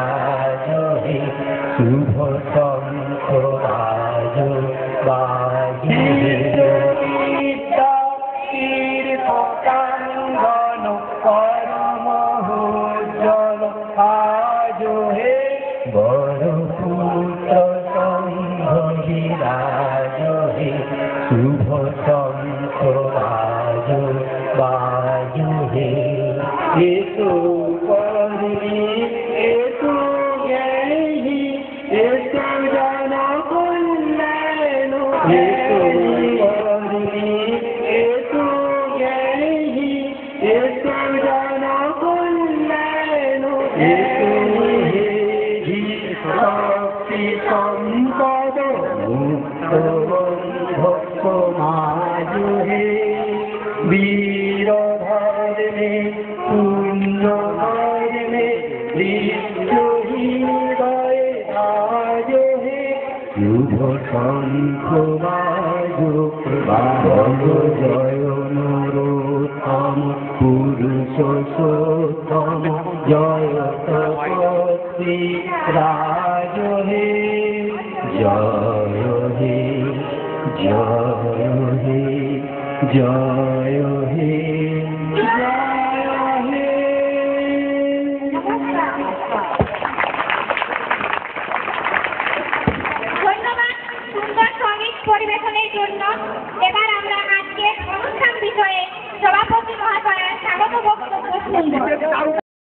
রাজ হে শুভ শঙ্খ রাজ বাজু হে তীর্থকাঙ্গন পরমোজ্জ্বল আজ হে বড় পুত্র শঙ্খ বিরাজ হে শুভ শঙ্খ রাজ বাজু হে এসো কর্মী এসো জ্ঞানী এসো জন কল্যাণ এসো কর্মী এসো জ্ঞানী এসো জন কল্যাণ এসো হে শক্তি সম্পদ মুক্ত ভক্ত মাজ হে বীর ধর্মে পুণ্য ধর্মে হৃদয়ে রাজ হে শুভ শঙ্খ বাজ জয় নরোত্তম পুরুষোত্তম জয় তপস্বী রাজ হে জয় হে জয় হে জয় হে ধন্যবাদ সুন্দর সঙ্গীত পরিবেশনের জন্য। এবার আমরা আজকের অনুষ্ঠান বিষয়ে সভাপতি মহাশয়ের স্বাগত বক্তব্য শুনব।